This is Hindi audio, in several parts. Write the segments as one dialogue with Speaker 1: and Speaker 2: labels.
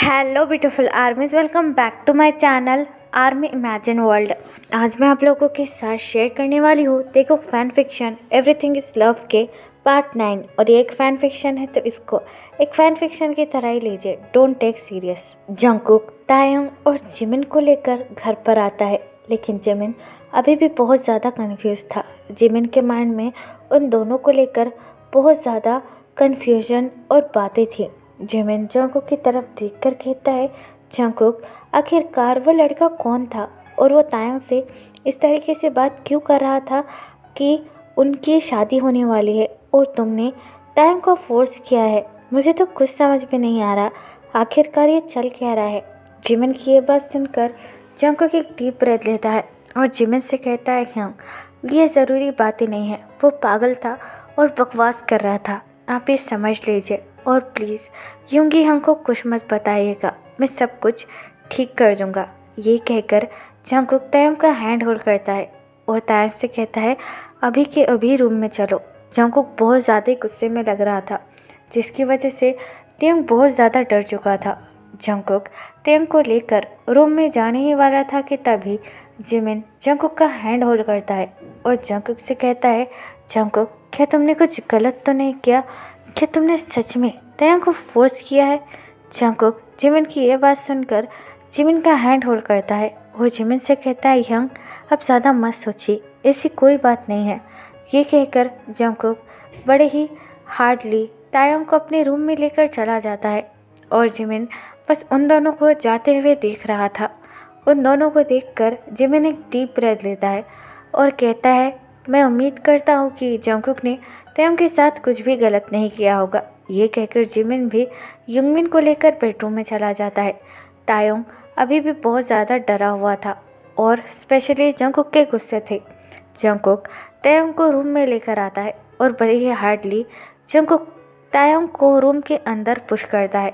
Speaker 1: Hello beautiful armies, welcome back to my channel army imagine world. आज मैं आप लोगों के साथ शेयर करने वाली हूँ देखो fan fiction everything is love के पार्ट 9। और ये एक फैन फिक्शन है तो इसको एक फैन फिक्शन की तरह ही लीजिए, डोंट टेक सीरियस। जंगकुक तायोंग और जिमिन को लेकर घर पर आता है, लेकिन जिमिन अभी भी बहुत ज़्यादा कन्फ्यूज़ था। जिमिन के माइंड में उन दोनों को लेकर बहुत ज़्यादा कन्फ्यूजन और बातें थी। जिमिन जंगकुक की तरफ देखकर कहता है, जंगकुक आखिरकार वो लड़का कौन था और वो तायोंग से इस तरीके से बात क्यों कर रहा था कि उनकी शादी होने वाली है और तुमने तायोंग को फोर्स किया है। मुझे तो कुछ समझ में नहीं आ रहा, आखिरकार ये चल क्या रहा है। जिमिन की ये बात सुनकर जंगकुक एक डीप ब्रेथ लेता है और जिमिन से कहता है, हाँ ये ज़रूरी बातें नहीं है, वो पागल था और बकवास कर रहा था, आप ये समझ लीजिए और प्लीज़ यूंगी हमको कुछ मत बताइएगा, मैं सब कुछ ठीक कर दूंगा। ये कहकर जंगकुक तायोंग का हैंड होल्ड करता है और तायोंग से कहता है, अभी के अभी रूम में चलो। जंगकुक बहुत ज़्यादा गुस्से में लग रहा था, जिसकी वजह से तायोंग बहुत ज़्यादा डर चुका था। जंगकुक तायोंग को लेकर रूम में जाने ही वाला था कि तभी जिमिन जंगकुक का हैंड होल्ड करता है और जंगकुक से कहता है, जंगकुक क्या तुमने कुछ गलत तो नहीं किया? क्या तुमने सच में तायोंग को फोर्स किया है? जंगकुक जिमिन की यह बात सुनकर जिमिन का हैंड होल्ड करता है। वो जिमिन से कहता है, यंग अब ज़्यादा मत सोचिए, ऐसी कोई बात नहीं है। ये कहकर जंगकुक बड़े ही हार्डली तायोंग को अपने रूम में लेकर चला जाता है और जिमिन बस उन दोनों को जाते हुए देख रहा था। उन दोनों को देखकर जिमिन एक डीप ब्रेथ लेता है और कहता है, मैं उम्मीद करता हूँ कि जंगकुक ने तायोंग के साथ कुछ भी गलत नहीं किया होगा। ये कहकर जिमिन भी युंगमिन को लेकर बेडरूम में चला जाता है। तायोंग अभी भी बहुत ज़्यादा डरा हुआ था और स्पेशली जंगकुक के गुस्से थे। जंगकुक तायोंग को रूम में लेकर आता है और बड़े ही हार्डली जंगकुक तायोंग को रूम के अंदर पुश करता है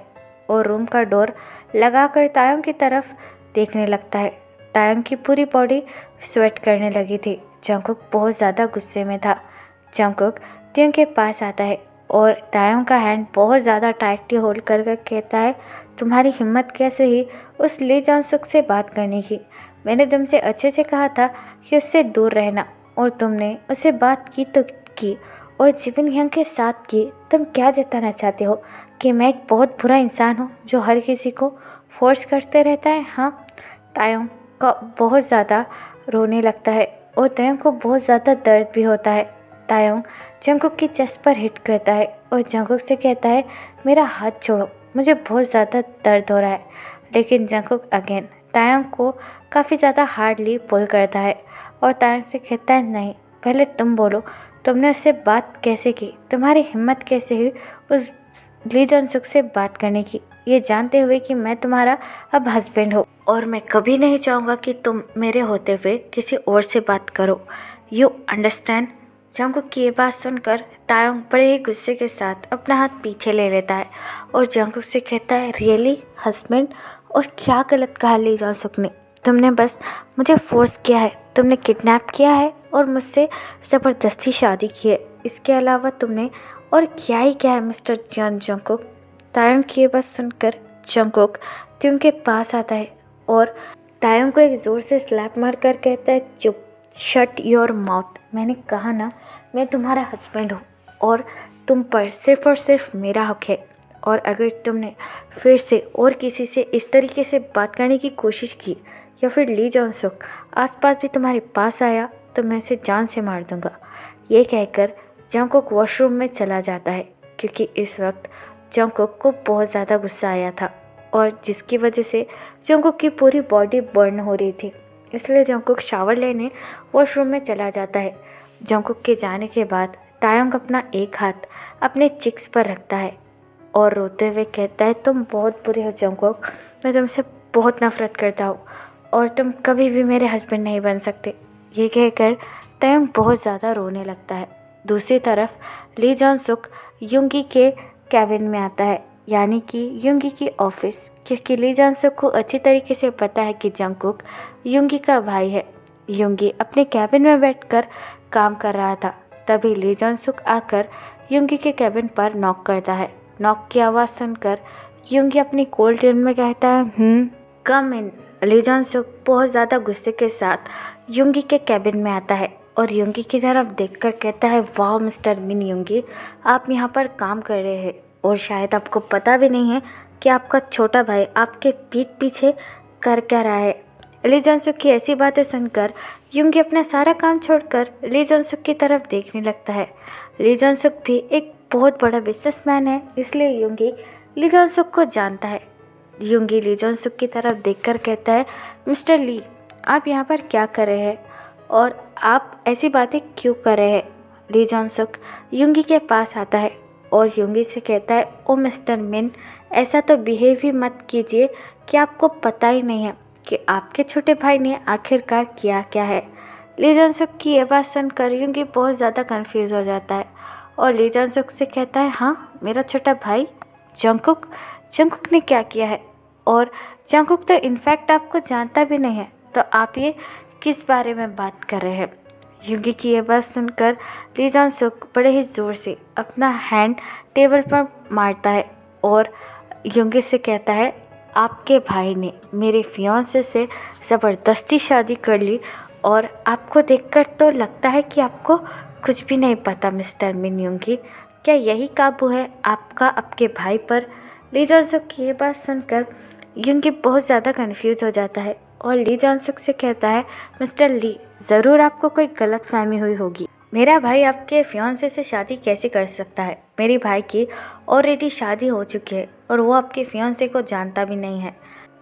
Speaker 1: और रूम का डोर लगाकर तायोंग की तरफ देखने लगता है। तायोंग की पूरी बॉडी स्वेट करने लगी थी। जंगकुक बहुत ज़्यादा गुस्से में था। जंगकुक तायोंग के पास आता है और तायोंग का हैंड बहुत ज़्यादा टाइटली होल्ड कर कहता है, तुम्हारी हिम्मत कैसे हुई उस ली जॉनसुक से बात करने की? मैंने तुमसे अच्छे से कहा था कि उससे दूर रहना और तुमने उससे बात की तो की और जिमिन यंग के साथ की। तुम क्या जताना चाहते हो कि मैं एक बहुत बुरा इंसान हूँ जो हर किसी को फोर्स करते रहता है? हाँ। तायोंग का बहुत ज़्यादा रोने लगता है और तायोंग को बहुत ज़्यादा दर्द भी होता है। तायोंग जंगकुक की चेस्ट पर हिट करता है और जंगकुक से कहता है, मेरा हाथ छोड़ो, मुझे बहुत ज़्यादा दर्द हो रहा है। लेकिन जंगकुक अगेन तायोंग को काफ़ी ज़्यादा हार्डली पुल करता है और तायोंग से कहता है, नहीं पहले तुम बोलो, तुमने उससे बात कैसे की? तुम्हारी हिम्मत कैसे हुई उस ली जॉनसुक से बात करने की, ये जानते हुए कि मैं तुम्हारा अब हस्बैंड हूँ और मैं कभी नहीं चाहूँगा कि तुम मेरे होते हुए किसी और से बात करो। You understand? जंगकुक की ये बात सुनकर तायोंग बड़े ही गुस्से के साथ अपना हाथ पीछे ले लेता है और जंगकुक से कहता है, रियली हस्बैंड? और क्या गलत कहा ली जॉनसुक ने? तुमने बस मुझे फोर्स किया है, तुमने किडनैप किया है और मुझसे ज़बरदस्ती शादी की है। इसके अलावा तुमने और क्या ही क्या है मिस्टर जंगकुक? तायोंग की ये बात सुनकर जंगकुक तायोंग के पास आता है और तायोंग को एक ज़ोर से स्लैप मार कर कहता है, चुप, शट योर माउथ। मैंने कहा ना, मैं तुम्हारा हस्बैंड हूँ और तुम पर सिर्फ और सिर्फ मेरा हक है। और अगर तुमने फिर से और किसी से इस तरीके से बात करने की कोशिश की या फिर ली जॉनसुक आसपास भी तुम्हारे पास आया तो मैं उसे जान से मार दूंगा। ये कहकर जंगकुक वॉशरूम में चला जाता है क्योंकि इस वक्त जंगकुक को बहुत ज़्यादा गुस्सा आया था और जिसकी वजह से जंगकुक की पूरी बॉडी बर्न हो रही थी। इसलिए जंगकुक शावर लेने वॉशरूम में चला जाता है। जंगकुक के जाने के बाद तायोंग अपना एक हाथ अपने चिक्स पर रखता है और रोते हुए कहता है, तुम बहुत बुरे हो जंगकुक, मैं तुमसे बहुत नफरत करता हूँ और तुम कभी भी मेरे हस्बैंड नहीं बन सकते। ये कहकर तायोंग बहुत ज़्यादा रोने लगता है। दूसरी तरफ ली जॉनसुक युंगी के कैबिन में आता है, यानी कि युंगी की ऑफिस, क्योंकि ली जॉनसुक को अच्छी तरीके से पता है कि जंगकुक युंगी का भाई है। युंगी अपने कैबिन में बैठकर काम कर रहा था। तभी ली जॉनसुक आकर युंगी के कैबिन पर नॉक करता है। नॉक की आवाज़ सुनकर युंगी अपनी कोल्ड टोन में कहता है कम इन। ली जॉन सुक बहुत ज़्यादा गुस्से के साथ युंगी के कैबिन में आता है और युंगी की तरफ देखकर कहता है, वाह मिस्टर मिन युंगी, आप यहाँ पर काम कर रहे हैं और शायद आपको पता भी नहीं है कि आपका छोटा भाई आपके पीठ पीछे कर क्या रहा है। ली जॉन सुक की ऐसी बातें सुनकर युंगी अपना सारा काम छोड़कर ली जॉन सुक की तरफ देखने लगता है। ली जॉन सुक भी एक बहुत बड़ा बिजनेसमैन है, इसलिए युंगी ली जॉन सुक को जानता है। युंगी ली जॉन सुक की तरफ देखकर कहता है, मिस्टर ली, आप यहाँ पर क्या कर रहे हैं और आप ऐसी बातें क्यों कर रहे हैं। ली जॉन सुक युंगी के पास आता है और युंगी से कहता है, ओ मिस्टर मिन, ऐसा तो बिहेव ही मत कीजिए कि आपको पता ही नहीं है कि आपके छोटे भाई ने आखिरकार किया क्या है। ली जॉन सुक की यह बात सुनकर युंगी बहुत ज़्यादा कंफ्यूज हो जाता है और ली जॉन सुक से कहता है, हाँ मेरा छोटा भाई जंगकुक, जंगकुक ने क्या किया है, और जंगकुक तो इनफैक्ट आपको जानता भी नहीं है, तो आप ये किस बारे में बात कर रहे हैं। युंगी की यह बात सुनकर ली जॉन सुक बड़े ही ज़ोर से अपना हैंड टेबल पर मारता है और युंगी से कहता है, आपके भाई ने मेरे फियांसे से ज़बरदस्ती शादी कर ली और आपको देखकर तो लगता है कि आपको कुछ भी नहीं पता मिस्टर मिन युंगी, क्या यही काबू है आपका आपके भाई पर। ली जॉन सुक की ये बात सुनकर युंगी बहुत ज़्यादा कंफ्यूज हो जाता है और ली जॉन सुक से कहता है, मिस्टर ली, ज़रूर आपको कोई गलतफहमी हुई होगी। मेरा भाई आपके फियांसे से शादी कैसे कर सकता है। मेरे भाई की ऑलरेडी शादी हो चुकी है और वो आपके फियांसे को जानता भी नहीं है।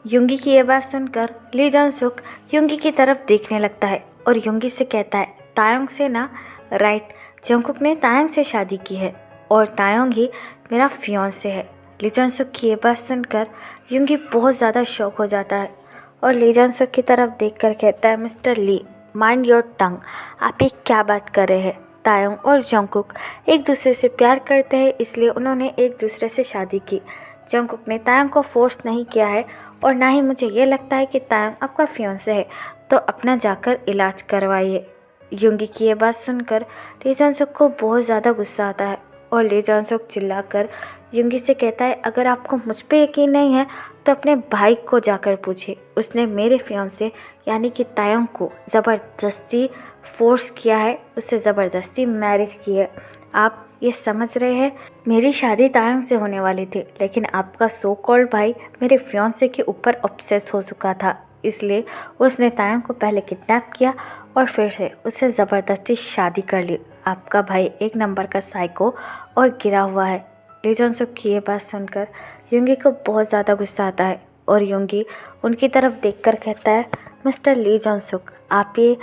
Speaker 1: युंगी की ये बात सुनकर ली जॉन सुक युंगी की तरफ देखने लगता है और युंगी से कहता है, तायोंग से ना, राइट, जंगकुक ने तायोंग से शादी की है और तायोंग ही मेरा फियांसे है। ली जॉन सुक की ये बात सुनकर युंगी बहुत ज़्यादा शॉक हो जाता है और ली जॉन सुक की तरफ देखकर कहता है, mister Lee, mind your tongue, आप ये क्या बात कर रहे हैं। तायोंग और जंगकुक एक दूसरे से प्यार करते हैं, इसलिए उन्होंने एक दूसरे से शादी की। जंगकुक ने तायोंग को फोर्स नहीं किया है और ना ही मुझे ये लगता है कि तायोंग आपका फियांसे है, तो अपना जाकर इलाज करवाइए। युंगी की ये बात सुनकर ली जॉन सुक को बहुत ज़्यादा गुस्सा आता है और ली जॉन सुक चिल्लाकर युंगी से कहता है, अगर आपको मुझ पे यकीन नहीं है तो अपने भाई को जाकर पूछे, उसने मेरे फियांसे यानी कि तायोंग को ज़बरदस्ती फोर्स किया है, उससे ज़बरदस्ती मैरिज की है। आप ये समझ रहे हैं, मेरी शादी तायोंग से होने वाली थी, लेकिन आपका सो कॉल्ड भाई मेरे फियांसे के ऊपर ऑब्सेस हो चुका था, इसलिए उसने तायोंग को पहले किडनैप किया और फिर से उससे ज़बरदस्ती शादी कर ली। आपका भाई एक नंबर का साइको और गिरा हुआ है। ली जॉन सुक की ये बात सुनकर युंगी को बहुत ज़्यादा गुस्सा आता है और युंगी उनकी तरफ देखकर कहता है, मिस्टर ली जॉन सुक, आप ये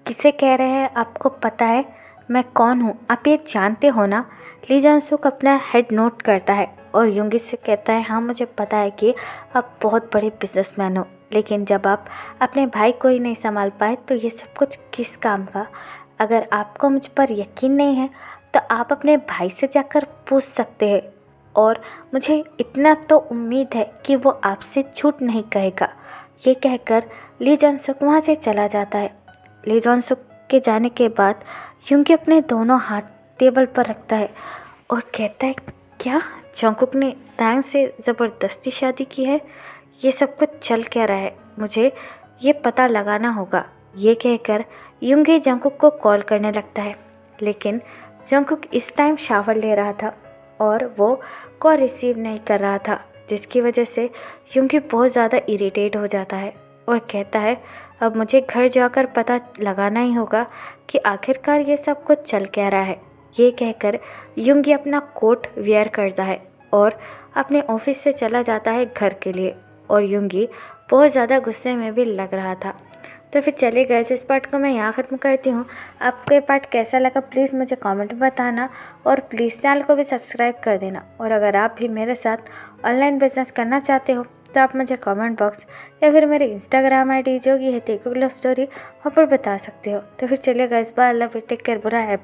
Speaker 1: किसे कह रहे हैं, आपको पता है मैं कौन हूँ, आप ये जानते हो ना। ली जॉन सुक अपना हेड नोट करता है और युंगी से कहता है, हाँ मुझे पता है कि आप बहुत बड़े बिजनेसमैन हो, लेकिन जब आप अपने भाई को ही नहीं संभाल पाए तो ये सब कुछ किस काम का। अगर आपको मुझ पर यकीन नहीं है तो आप अपने भाई से जाकर पूछ सकते हैं और मुझे इतना तो उम्मीद है कि वो आपसे झूठ नहीं कहेगा। ये कहकर ली जॉन सुक वहाँ से चला जाता है। ली जॉन सुक के जाने के बाद युंगी अपने दोनों हाथ टेबल पर रखता है और कहता है, क्या जंगकुक ने तायोंग से ज़बरदस्ती शादी की है, ये सब कुछ चल क्या रहा है, मुझे ये पता लगाना होगा। ये कहकर युंगी जंगकुक को कॉल करने लगता है, लेकिन जंगकुक इस टाइम शावर ले रहा था और वो कॉल रिसीव नहीं कर रहा था, जिसकी वजह से युंगी बहुत ज़्यादा इरिटेट हो जाता है और कहता है, अब मुझे घर जाकर पता लगाना ही होगा कि आखिरकार ये सब कुछ चल क्या रहा है। ये कहकर युंगी अपना कोट वेयर करता है और अपने ऑफिस से चला जाता है घर के लिए और युंगी बहुत ज़्यादा गुस्से में भी लग रहा था। तो फिर चलिए गाइस, इस पार्ट को मैं यहाँ ख़त्म करती हूँ। आपको ये पार्ट कैसा लगा प्लीज़ मुझे कमेंट में बताना और प्लीज़ चैनल को भी सब्सक्राइब कर देना। और अगर आप भी मेरे साथ ऑनलाइन बिजनेस करना चाहते हो तो आप मुझे कमेंट बॉक्स या फिर मेरे इंस्टाग्राम आईडी जो कि है तेकुक लव स्टोरी, वहाँ पर बता सकते हो। तो फिर चलिए guys, bye, love you, take care, बुरा है।